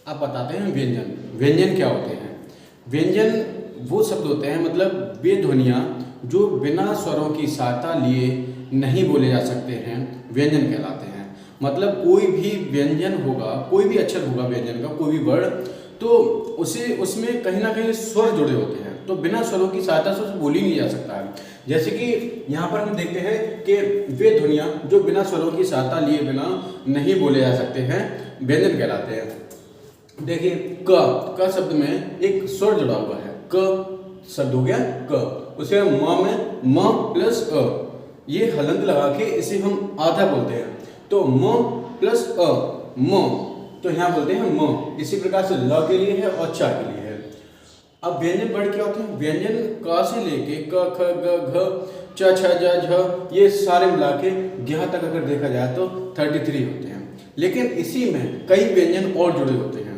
अब बताते हैं व्यंजन। व्यंजन क्या होते हैं? व्यंजन वो शब्द होते हैं, मतलब वे ध्वनियाँ जो बिना स्वरों की सहायता लिए नहीं बोले जा सकते हैं, व्यंजन कहलाते हैं। मतलब कोई भी व्यंजन होगा, कोई भी अक्षर होगा व्यंजन का, कोई भी वर्ड, तो उसे उसमें कहीं ना कहीं स्वर जुड़े होते हैं, तो बिना स्वरों की सहायता से उसे बोली नहीं जा सकता है। जैसे कि यहाँ पर हम देखते हैं कि वे ध्वनियाँ जो बिना स्वरों की सहायता लिए बिना नहीं बोले जा सकते हैं, व्यंजन कहलाते हैं। देखिए क शब्द में एक स्वर जुड़ा हुआ है, क शब्द हो गया क, उसे म में म प्लस अ, ये हलंत लगा के इसे हम आधा बोलते हैं, तो म प्लस अ, म, तो यहाँ बोलते हैं म। इसी प्रकार से ल के लिए है और चा के लिए है। अब व्यंजन वर्ड क्या होते हैं? व्यंजन क से लेके क ख ग घ च छ ज झ ये सारे मिला के ग्यारह तक अगर देखा जाए तो 33 होते हैं। लेकिन इसी में कई व्यंजन और जुड़े होते हैं,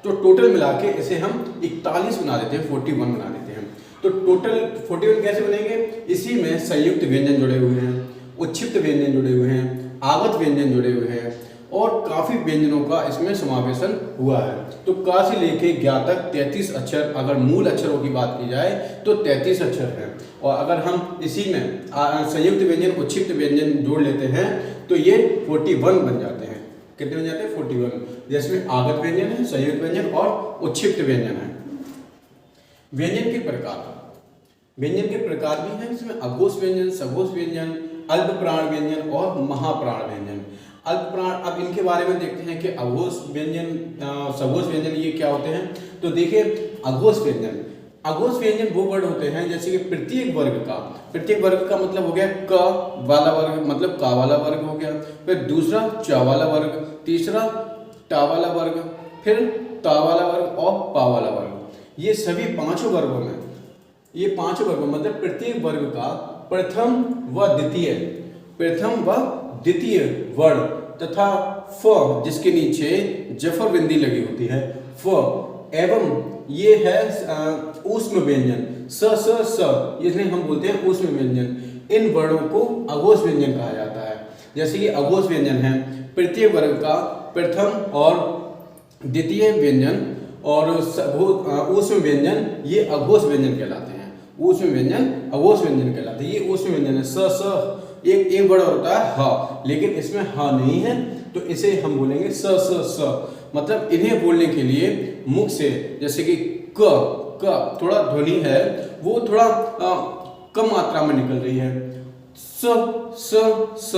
तो टोटल मिला के इसे हम 41 बना देते हैं, 41 बना देते हैं। तो टोटल 41 कैसे बनेंगे? इसी में संयुक्त व्यंजन जुड़े हुए हैं, उच्छिष्ट व्यंजन जुड़े हुए हैं, आगत व्यंजन जुड़े हुए हैं और काफ़ी व्यंजनों का इसमें समावेशन हुआ है। तो क से लेके ज्ञा तक 33 अक्षर, अगर मूल अक्षरों की बात की जाए तो 33 अक्षर हैं। और अगर हम इसी में संयुक्त व्यंजन, उच्छिष्ट व्यंजन जोड़ लेते हैं तो ये 41 बन जाते हैं। कितने बन जाते हैं? 41, जिसमें आगत व्यंजन है, संयुक्त व्यंजन और उच्छिष्ट व्यंजन है। व्यंजन के प्रकार, व्यंजन के प्रकार भी हैं, इसमें अघोष व्यंजन, सघोष व्यंजन, अल्प प्राण व्यंजन और महाप्राण व्यंजन। अल्प प्राण, अब इनके बारे में देखते हैं कि अघोष व्यंजन, सघोष व्यंजन ये क्या होते हैं। तो देखिए अघोष व्यंजन, अघोष व्यंजन वो वर्ड होते हैं जैसे कि प्रत्येक वर्ग का मतलब हो गया क वाला वर्ग, मतलब का वाला वर्ग हो गया, फिर दूसरा च वाला वर्ग, तीसरा टा वाला वर्ग, फिर ता वाला वर्ग और पा वाला वर्ग। ये सभी पांचों वर्गों में, ये पांचों वर्गों मतलब प्रत्येक वर्ग का प्रथम व द्वितीय वर्ण तथा फ जिसके नीचे जफर बिंदी लगी होती है, फ एवं ये है ऊष्म व्यंजन, स इसलिए हम बोलते हैं ऊष्म व्यंजन। इन वर्णों को अघोष व्यंजन कहा जाता है। जैसे कि अघोष व्यंजन है प्रत्येक वर्ग का प्रथम और द्वितीय व्यंजन, और ऊष्म व्यंजन ये अघोष व्यंजन कहलाते हैं। ऊष्म व्यंजन अघोष व्यंजन कहलाते हैं। ये ऊष्म व्यंजन है। स एक वर्ड होता है ह, लेकिन इसमें ह नहीं है, तो इसे हम बोलेंगे स। मतलब इन्हें बोलने के लिए मुख से, जैसे कि क थोड़ा ध्वनि है वो थोड़ा कम मात्रा में निकल रही है। स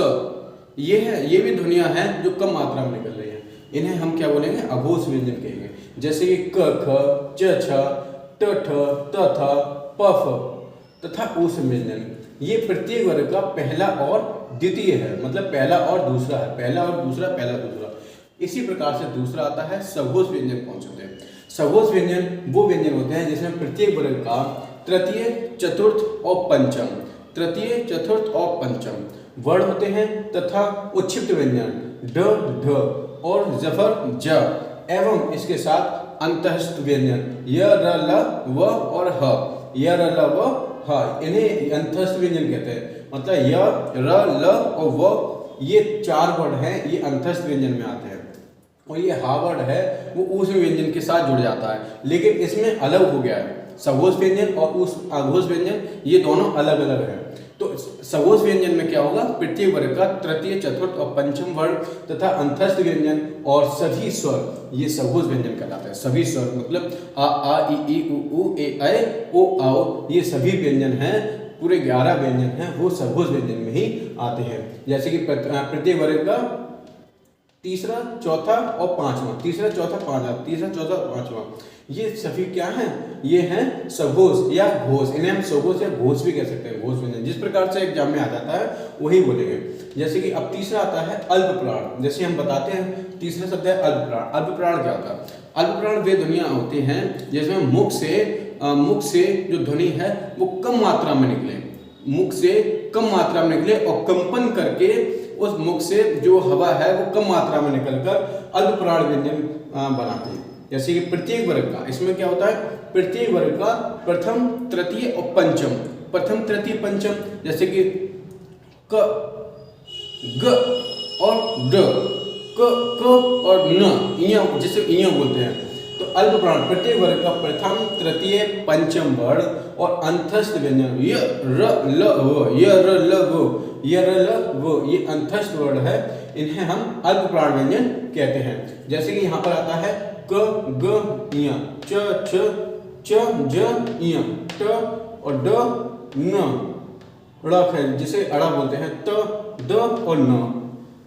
ये है, ये भी ध्वनियां हैं जो कम मात्रा में निकल रही है। इन्हें हम क्या बोलेंगे? अघोष व्यंजन कहेंगे। जैसे कि क ख च छ ट ठ त थ प फ तथा ऊष्म व्यंजन, ये प्रत्येक वर्ग का पहला और द्वितीय है, मतलब पहला और दूसरा है, पहला और दूसरा, पहला दूसरा। इसी प्रकार से दूसरा आता है सघोष व्यंजन। कौन से होते हैं? सघोष व्यंजन वो व्यंजन होते हैं जिसमें प्रत्येक वर्ग का तृतीय, चतुर्थ और पंचम, तृतीय, चतुर्थ और पंचम वर्ण होते हैं तथा उच्छिष्ट व्यंजन ड ढ और जफर ज एवं इसके साथ अंतस्थ व्यंजन य र ल व और ह, य र ल व ह, इन्हें अंतस्थ व्यंजन कहते हैं। मतलब य र ल और व ये चार वर्ड हैं, ये अंतस्थ व्यंजन में आते हैं। और ये हा वर्ड है वो ऊष्म व्यंजन के साथ जुड़ जाता है, लेकिन इसमें अलग हो गया है। सघोष व्यंजन और अघोष व्यंजन ये दोनों अलग अलग हैं। तो सघोष व्यंजन में क्या होगा? प्रत्येक वर्ग का तृतीय, चतुर्थ और पंचम वर्ण तथा अंतस्थ व्यंजन और सभी स्वर, ये सघोष व्यंजन कहलाता है। सभी स्वर मतलब आ ई उ ए ऐ ओ आओ, ये सभी व्यंजन हैं, पूरे 11 व्यंजन हैं, वो सघोष व्यंजन में ही आते हैं। जैसे कि प्रत्येक वर्ग का तीसरा, चौथा और पांचवा, तीसरा, चौथा, पांचवा, तीसरा, चौथा, पांचवा, ये सभी क्या हैं? ये हैं सघोष या घोष। इन्हें हम सघोष या घोष भी कह सकते हैं। घोष व्यंजन जिस प्रकार से एग्जाम में आ जाता है वही बोलेंगे। जैसे कि अब तीसरा आता है अल्प प्राण। जैसे हम बताते हैं तीसरा शब्द है अल्प प्राण। अल्प प्राण क्या होता है? अल्प प्राण वे ध्वनियाँ होती हैं जिसमें मुख से जो ध्वनि है वो कम मात्रा में निकले, मुख से कम मात्रा में निकले और कंपन करके उस मुख से जो हवा है वो कम मात्रा में निकलकर अल्प प्राण व्यंजन बनाते हैं। जैसे कि प्रत्येक वर्ग का, इसमें क्या होता है? प्रत्येक वर्ग का प्रथम, तृतीय और पंचम, प्रथम, तृतीय, पंचम, जैसे कि क, ग और ड, क और न, इया जिसे इया बोलते हैं। तो अल्प प्राण प्रत्येक वर्ग का प्रथम, तृतीय, पंचम वर्ण और अंतस्थ व्यंजन य र ल व, य र ल व, य र ल व, ये अंतस्थ वर्ण है, इन्हें हम अल्प प्राण व्यंजन कहते हैं। जैसे कि यहाँ पर आता है क ग इया, च छ च ज इया, ट और ड न, ड़ है जिसे अड़ा बोलते हैं, त द और न,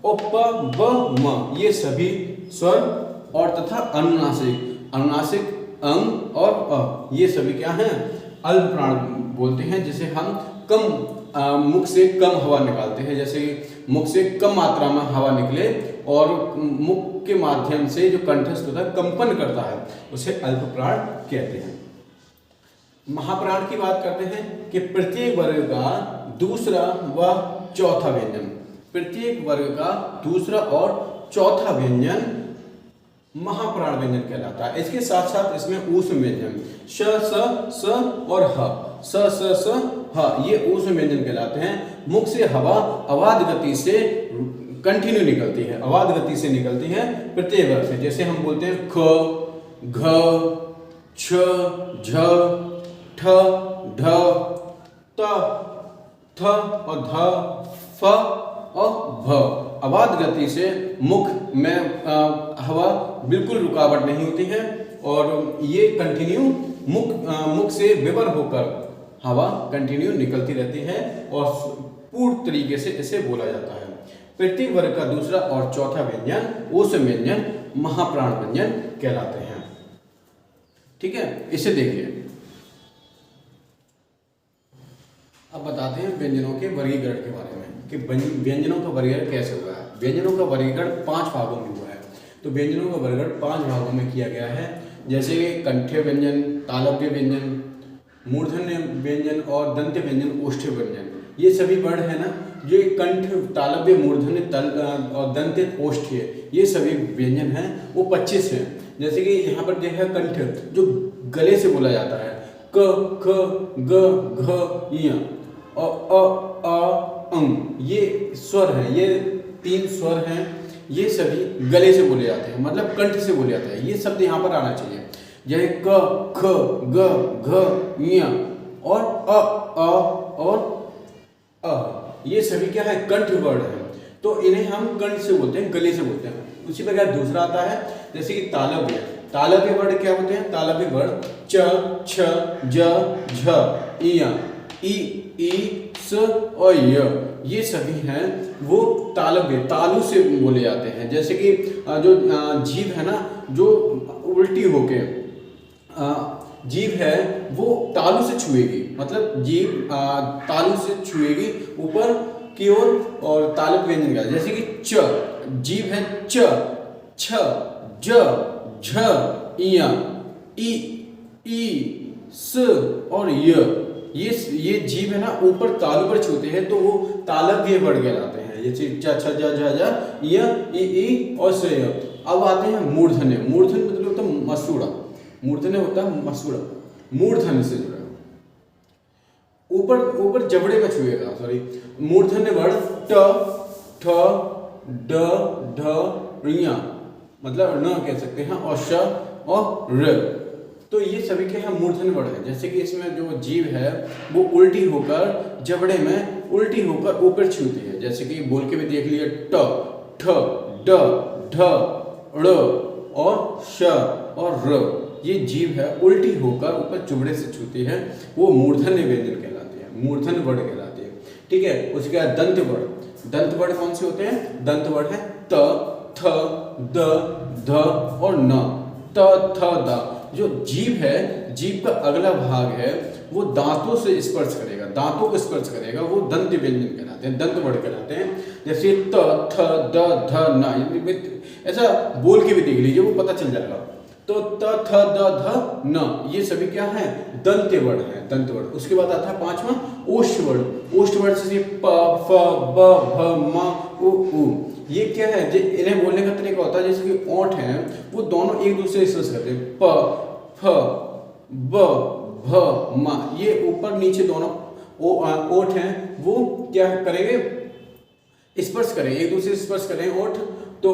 ओ प ब म, ये सभी स्वर और तथा अनुनासिक, अनुनासिक अंग और अ, ये सभी क्या हैं, अल्प प्राण बोलते हैं, जिसे हम कम मुख से कम हवा निकालते हैं। जैसे मुख से कम मात्रा में हवा निकले और मुख के माध्यम से जो कंठस्थ होता है, कंपन करता है, उसे अल्प प्राण कहते हैं। महाप्राण की बात करते हैं कि प्रत्येक वर्ग का दूसरा व चौथा व्यंजन, प्रत्येक वर्ग का दूसरा और चौथा व्यंजन महाप्राण व्यंजन कहलाता है। इसके साथ साथ इसमें ऊष्म व्यंजन श स और ह, स स ह, ये ऊष्म व्यंजन कहलाते हैं। मुख से हवा अवाध गति से कंटिन्यू निकलती है, अवाध गति से निकलती है प्रत्येक वर्ग से। जैसे हम बोलते हैं ख, घ, छ, झ, ठ, ढ, त, थ और ध, फ और भ। अवाध गति से मुख में हवा बिल्कुल रुकावट नहीं होती है और ये कंटिन्यू मुख से विवर होकर हवा कंटिन्यू निकलती रहती है और पूर्ण तरीके से इसे बोला जाता है। प्रत्येक वर्ग का दूसरा और चौथा व्यंजन ऊष्म व्यंजन महाप्राण व्यंजन कहलाते हैं। ठीक है, इसे देखिए। अब बताते हैं व्यंजनों के वर्गीकरण के बारे में कि व्यंजनों का वर्गीकरण कैसे हुआ है। व्यंजनों का वर्गीकरण 5 भागों में हुआ है। तो व्यंजनों का वर्गीकरण 5 भागों में किया गया है, जैसे कंठ्य व्यंजन, तालव्य व्यंजन, मूर्धन्य व्यंजन और दंत्य व्यंजन, ओष्ठ्य व्यंजन। ये सभी वर्ण है ना, जो कंठ, तालव्य, मूर्धन्य और दंत्य, ओष्ठ्य, ये सभी व्यंजन हैं, वो 25 हैं। जैसे कि यहाँ पर देखा कंठ, जो गले से बोला जाता है, क, ख, ग, घ, इया, ये स्वर है, ये 3 स्वर हैं, ये सभी गले से बोले जाते हैं, मतलब कंठ से बोले जाते हैं। ये शब्द यहाँ पर आना चाहिए, जैसे क, ख, ग, घ, इया और और ये सभी क्या है, कंठ वर्ण है। तो इन्हें हम कंठ से बोलते हैं, गले से बोलते हैं। उसी प्रकार दूसरा आता है जैसे कि तालव्य। तालव्य वर्ण क्या होते हैं? तालव्य वर्ण च, छ, ज, झ, इया, ई, स और य, ये सभी हैं वो तालव्य, तालु से बोले जाते हैं। जैसे कि जो जीभ है ना, जो उल्टी होके जीभ है वो तालु से छुएगी, मतलब जीभ तालु से छुएगी ऊपर की ओर और तालव्य व्यंजन का। जैसे कि च, जीभ है च, छ, ज, झ, इया, ई, स और य, ये जीभ है ना ऊपर तालु पर छूते हैं तो वो तालव्य वर्ण कहलाते हैं। जैसे च, छ, ज, झ, झ, ई और स, य। अब आते हैं मूर्धन्य। मूर्धन्य मतलब होता है मसूड़ा, मूर्धन्य होता है मसूड़ा, मूर्धन्य से जुड़ा, ऊपर जबड़े में छुएगा, सॉरी। मूर्धन्य वर्ण ट, ठ, ड, ढ, ऋ, मतलब न कह सकते हैं, और श और र। तो ये सभी के यहाँ मूर्धन्य वर्ण है। जैसे कि इसमें जो जीभ है वो उल्टी होकर जबड़े में उल्टी होकर ऊपर छूती है। जैसे कि बोल के भी देख लिया, ट, ठ, ड, ढ, ड़ और श और र, ये जीभ है उल्टी होकर ऊपर चुबड़े से छूती है, वो मूर्धन्य व्यंजन कहलाती है, मूर्धन्य वर्ण कहलाती है। ठीक है, उसके बाद दंत वर्ण। दंत वर्ण कौन से होते हैं? दंत वर्ण है त, थ, द, ध और न। त, थ, द। जो जीभ है, जीभ का अगला भाग है वो दांतों से स्पर्श करेगा, दांतों को स्पर्श करेगा, वो दंत व्यंजन कहलाते हैं, दंत वर्ण कहलाते हैं। जैसे त, थ, द, ध, न, ऐसा बोल के भी देख लीजिए, वो पता चल जाएगा। तो त, थ, द, ध, न, ये सभी क्या है? दंत्य वर्ण है, दंत वर्ण। उसके बाद आता है 5वां ओष्ठ्य वर्ण। ओष्ठ्य वर्ण से प, फ, ब, भ, म, उ। ये क्या है? इन्हें बोलने का तरीका होता है जैसे कि ओंठ हैं वो दोनों एक दूसरे से स्पर्श करते हैं, प, फ, ब, भ, म, ये ऊपर नीचे दोनों ओंठ हैं वो क्या करेंगे? स्पर्श करें, एक दूसरे से स्पर्श करें ओंठ, तो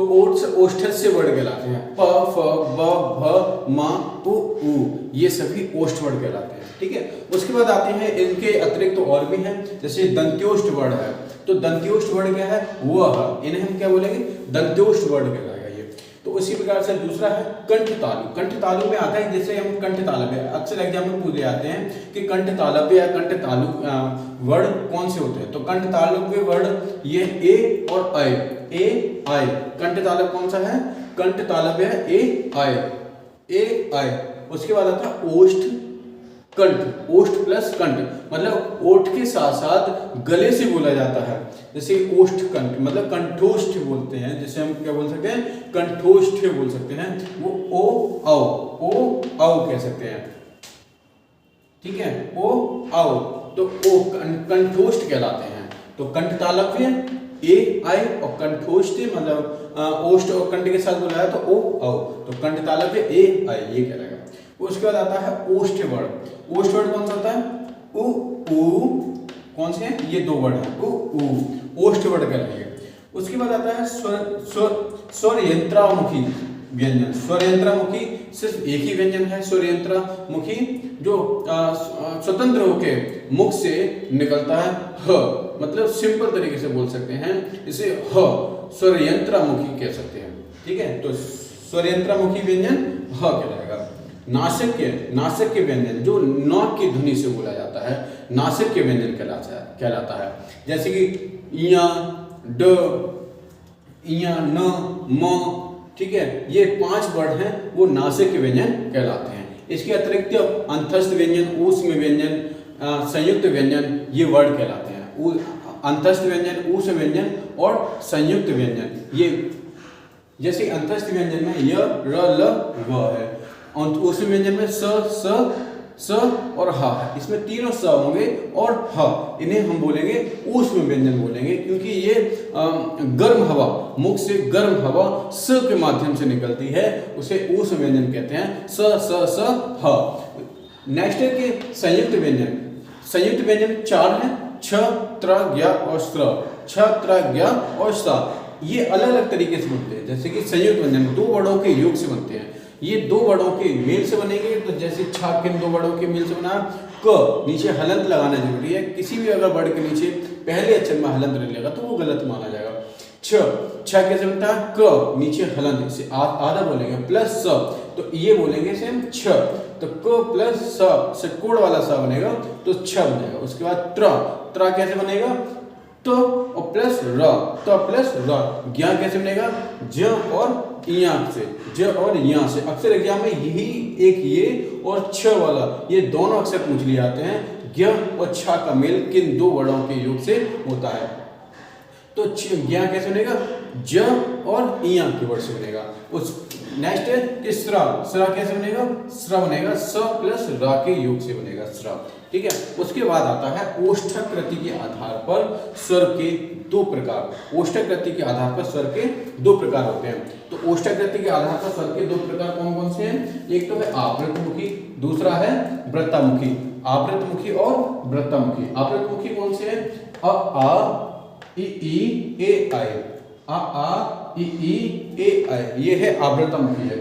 ओष्ठस्य से वर्ड कहलाते हैं। प, फ, ब, भ, म, उ, ये सभी ओष्ठ वर्ड कहलाते हैं। ठीक है, उसके बाद आते हैं इनके अतिरिक्त तो और भी हैं, जैसे दंत्योष्ठ वर्ड है। तो दंत्योष्ठ वर्ड क्या है, वह, इन्हें हम क्या बोलेंगे, दंत्योष्ठ वर्ड कहलाएगा ये। तो उसी प्रकार से दूसरा है कंठ तालु। कंठ तालु में आता है, जैसे हम कंठ तालव्य, अक्सर एग्जाम में पूछे जाते हैं कि कंठ तालव्य या कंठ तालु वर्ड कौन से होते हैं। तो कंठ तालव्य वर्ड ये ए और आई, ए आई। कंठ तालव्य कौन सा है, कंठ तालव्य है ए आई, ए आई। उसके बाद आता है ओष्ठ कंठ, ओष्ठ प्लस कंठ, मतलब ओठ के साथ साथ गले से बोला जाता है। जैसे ओष्ठ कंठ मतलब कंठोष्ठ बोलते हैं, जैसे हम क्या बोल सकते हैं, कंठोष्ठ बोल सकते हैं, वो ओ औ कह सकते हैं। ठीक है, ओ औ, तो ओ कंठोष्ठ कहलाते हैं। तो कंठ तालव्य ए आई और कंठोष्ठ मतलब ओष्ठ और कंठ के साथ बोला है तो ओ औ, तो कंठ तालव्य ए आई ये कहलाएगा। उसके बाद आता है ओष्ठ वर्ड। ओष्ठ वर्ड कौन सा होता है, उ, कौन से हैं, ये दो वर्ड हैं, उ, ओष्ठ वर्ड कहलाएंगे। उसके बाद आता है स्वर यंत्रामुखी व्यंजन। स्वर यंत्रामुखी सिर्फ एक ही व्यंजन है, स्वर यंत्रामुखी, जो स्वतंत्र होके मुख से निकलता है, ह, मतलब सिंपल तरीके से बोल सकते हैं इसे, ह स्वर यंत्रामुखी कह सकते हैं। ठीक है, तो स्वर यंत्रामुखी व्यंजन ह कहलाएगा। नासिक्य व्यंजन जो नाक की ध्वनि से बोला जाता है, नासिक्य व्यंजन कहलाता है। जैसे कि इया, ड, इया, न, म। ठीक है, ये 5 वर्ड हैं, वो नासिक्य व्यंजन कहलाते हैं। इसके अतिरिक्त अंतस्थ व्यंजन, ऊष्म व्यंजन, संयुक्त व्यंजन, ये वर्ड कहलाते हैं। अंतस्थ व्यंजन, ऊष्म व्यंजन और संयुक्त व्यंजन, ये जैसे अंतस्थ व्यंजन में य, र, ल, व है, और ऊष्म व्यंजन में स और ह है। इसमें तीनों स होंगे और ह, इन्हें हम बोलेंगे ऊष्म व्यंजन बोलेंगे, क्योंकि ये गर्म हवा, मुख से गर्म हवा स के माध्यम से निकलती है, उसे ऊष्म व्यंजन कहते हैं। स ह। नेक्स्ट है कि संयुक्त व्यंजन। संयुक्त व्यंजन 4 हैं, छ, त्र, ज्ञ और स्र। छ, त्र, ज्ञ और स्र, ये अलग अलग तरीके से बनते हैं। जैसे कि संयुक्त व्यंजन 2 वर्डों के योग से बनते हैं, ये 2 वर्डों के मेल से बनेंगे। तो जैसे छा किन 2 वर्डों के मेल से बना, क, नीचे हलंत लगाना जरूरी है, किसी भी अगर वर्ड के नीचे पहले अक्षर में हलंत नहीं लगा तो वो गलत माना जाएगा। छ कैसे बनता है, क नीचे हलंत, इसे आधा बोलेंगे, प्लस स, तो ये बोलेंगे सेम छ, तो क प्लस स से कोड वाला स बनेगा तो छ बनेगा। उसके बाद त्र कैसे बनेगा, तो और प्लस र, तो प्लस र। ज्ञ कैसे बनेगा, ज और इया से, ज और इया से। अक्सर एग्जाम में यही एक ये और छ वाला, ये दोनों अक्सर पूछ लिए जाते हैं। ज्ञ और छ का मेल किन 2 वर्डों के योग से होता है। तो ज्ञ कैसे बनेगा, ज और इया के वर्ड से बनेगा। उस नेक्स्ट है कि स्र कैसे बनेगा, स्र बनेगा स प्लस र के योग से बनेगा स्र। ठीक है, उसके बाद आता है ओष्ठक कृति के आधार पर स्वर के 2 प्रकार। ओष्ठक कृति के आधार पर स्वर के 2 प्रकार होते हैं। तो ओष्ठक कृति के आधार पर स्वर के 2 प्रकार कौन कौन से हैं, एक तो है आवृतमुखी, दूसरा है वृत्तामुखी। आवृतमुखी और वृत्तामुखी। आवृतमुखी कौन से हैं, अ, आ, ई, ए, आई, आ, ई, ए, आई, ये है आवृतमुखी है।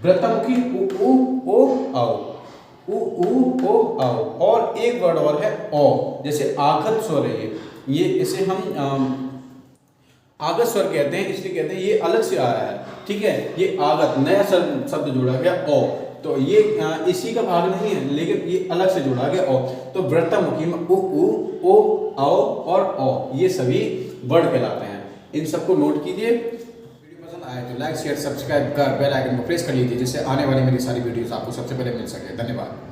वृत्तामुखी उ, ओ, आओ, ओ, आओ। और एक वर्ड और है ओ, जैसे आगत स्वर है ये इसे हम आगत स्वर कहते हैं, इसलिए कहते हैं ये अलग से आ रहा है। ठीक है, ये आगत नया शब्द जोड़ा गया ओ, तो ये इसी का भाग नहीं है, लेकिन ये अलग से जोड़ा गया ओ। तो वृत्तामुखी में ओ, आओ और ओ, ये सभी वर्ड कहलाते हैं। इन सबको नोट कीजिए। वीडियो पसंद आए तो लाइक शेयर सब्सक्राइब कर बेल आइकन को प्रेस कर लीजिए, जिससे आने वाली मेरी सारी वीडियोस आपको सबसे पहले मिल सके। धन्यवाद।